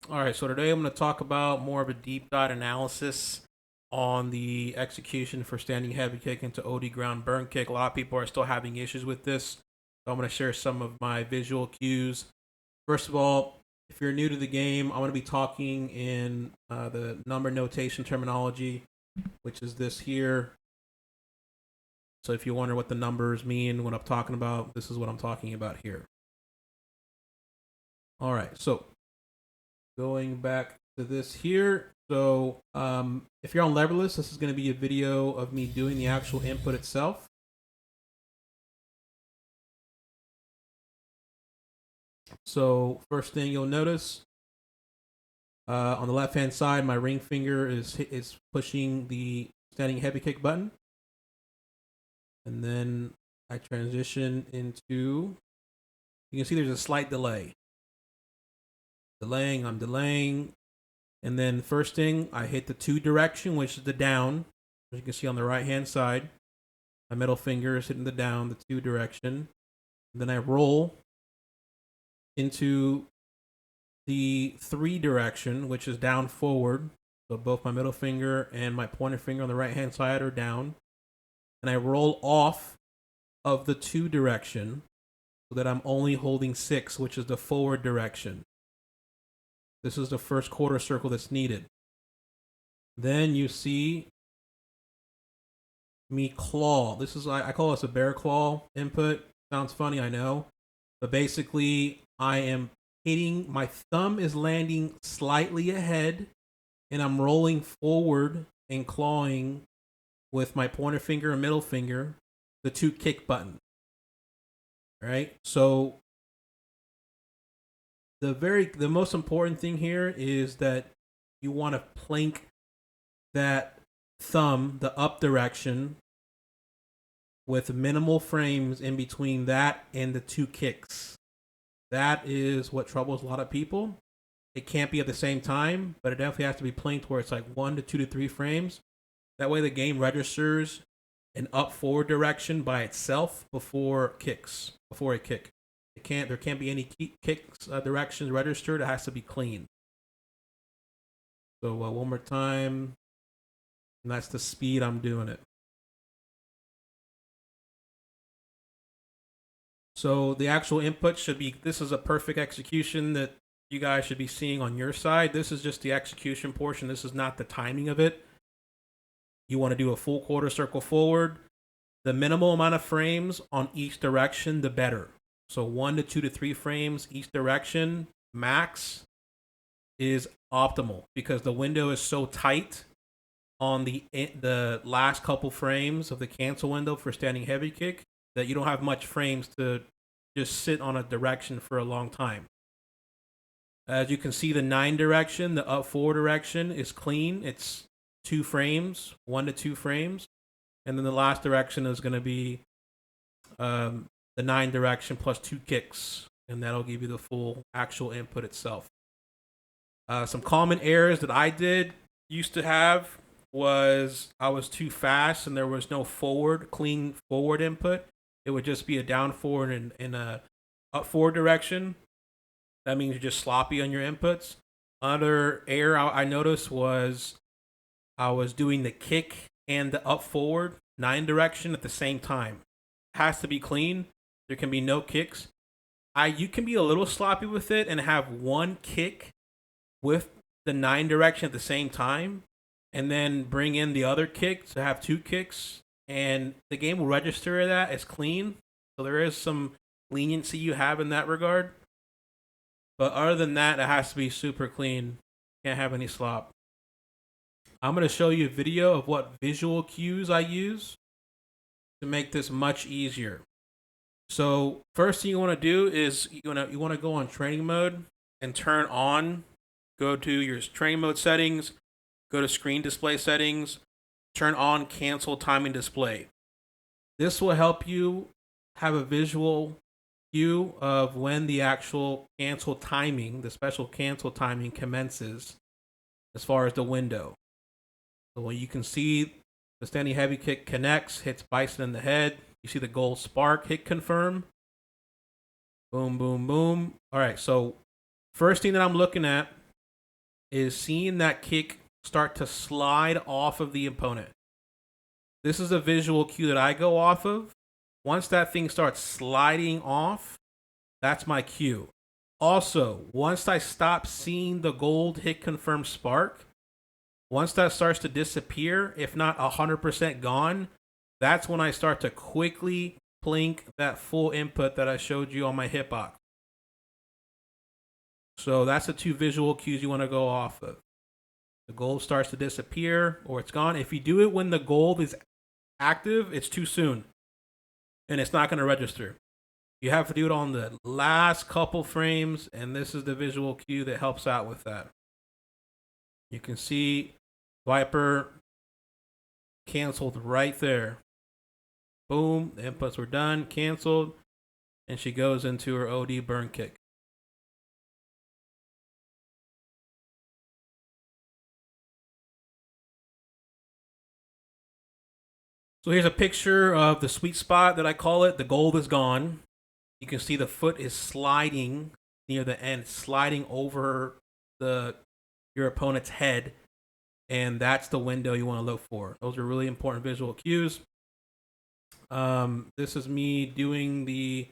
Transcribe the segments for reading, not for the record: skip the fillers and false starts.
All right, so today I'm going to talk about more of a deep dive analysis on the execution for standing heavy kick into OD ground burn kick. A lot of people are still having issues with this, so I'm going to share some of my visual cues. First of all, if you're new to the game, I'm going to be talking in the number notation terminology, which is this here. So if you wonder what the numbers mean when I'm talking about, this is what I'm talking about here. All right, so going back to this here. So if you're on Leverless, this is going to be a video of me doing the actual input itself. So first thing you'll notice on the left hand side, my ring finger is pushing the standing heavy kick button, and then I transition into. You can see there's a slight delay. I'm delaying. And then first thing, I hit the 2 direction, which is the down. As you can see on the right hand side, my middle finger is hitting the down, the 2 direction. And then I roll into the 3 direction, which is down forward. So both my middle finger and my pointer finger on the right hand side are down. And I roll off of the 2 direction so that I'm only holding 6, which is the forward direction. This is the first quarter circle that's needed. Then you see me claw. This is, I call this a bear claw input. Sounds funny, I know. But basically, I am hitting, my thumb is landing slightly ahead, and I'm rolling forward and clawing with my pointer finger and middle finger, the 2 kick button. All right, so the most important thing here is that you want to plank that thumb the up direction with minimal frames in between that and the 2 kicks. That is what troubles a lot of people. It can't be at the same time, but it definitely has to be planked where it's like 1 to 2 to 3 frames. That way the game registers an up forward direction by itself before a kick. There can't be any kicks directions registered. It has to be clean. So one more time. And that's the speed I'm doing it. So the actual input should be, this is a perfect execution that you guys should be seeing on your side. This is just the execution portion. This is not the timing of it. You want to do a full quarter circle forward. The minimal amount of frames on each direction, the better. So 1 to 2 to 3 frames each direction, max, is optimal because the window is so tight on the last couple frames of the cancel window for standing heavy kick that you don't have much frames to just sit on a direction for a long time. As you can see, the 9 direction, the up 4 direction is clean. It's 2 frames, 1 to 2 frames. And then the last direction is going to be the 9 direction plus 2 kicks. And that'll give you the full actual input itself. Some common errors that I used to have was I was too fast and there was no clean forward input. It would just be a down forward and a up forward direction. That means you're just sloppy on your inputs. Another error I noticed was I was doing the kick and the up forward 9 direction at the same time. It has to be clean. There can be no kicks. You can be a little sloppy with it and have 1 kick with the 9 direction at the same time, and then bring in the other kick to have 2 kicks, and the game will register that as clean. So there is some leniency you have in that regard. But other than that, it has to be super clean. Can't have any slop. I'm going to show you a video of what visual cues I use to make this much easier. So first thing you want to do is you want to go on training mode and turn on. Go to your training mode settings. Go to screen display settings. Turn on cancel timing display. This will help you have a visual cue of when the actual cancel timing, the special cancel timing commences as far as the window. So when you can see the standing heavy kick connects, hits Bison in the head, you see the gold spark, hit confirm. Boom, boom, boom. All right, so first thing that I'm looking at is seeing that kick start to slide off of the opponent. This is a visual cue that I go off of. Once that thing starts sliding off, that's my cue. Also, once I stop seeing the gold hit confirm spark, once that starts to disappear, if not 100% gone, that's when I start to quickly plink that full input that I showed you on my hitbox. So that's the two visual cues you want to go off of. The gold starts to disappear or it's gone. If you do it when the gold is active, it's too soon and it's not going to register. You have to do it on the last couple frames, and this is the visual cue that helps out with that. You can see Viper canceled right there. Boom, the inputs were done, canceled, and she goes into her OD burn kick. So here's a picture of the sweet spot that I call it. The gold is gone. You can see the foot is sliding near the end, sliding over your opponent's head. And that's the window you want to look for. Those are really important visual cues. This is me doing the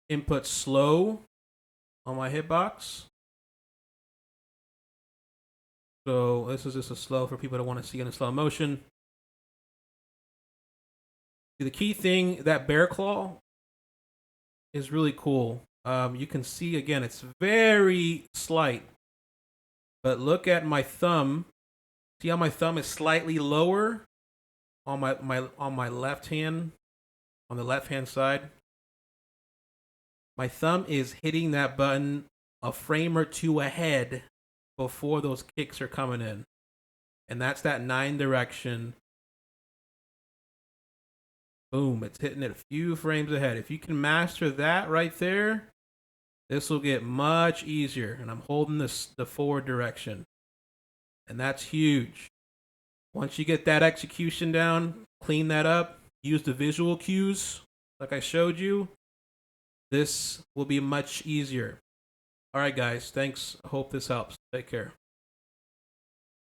input slow on my hitbox. So this is just a slow for people that want to see in a slow motion. The key thing, that bear claw is really cool. You can see, again, it's very slight. But look at my thumb. See how my thumb is slightly lower on my left hand, on the left hand side? My thumb is hitting that button a frame or two ahead before those kicks are coming in. And that's that 9 direction. Boom, it's hitting it a few frames ahead. If you can master that right there, this will get much easier. And I'm holding the forward direction. And that's huge. Once you get that execution down, clean that up, use the visual cues like I showed you, this will be much easier. All right, guys, thanks. I hope this helps. Take care.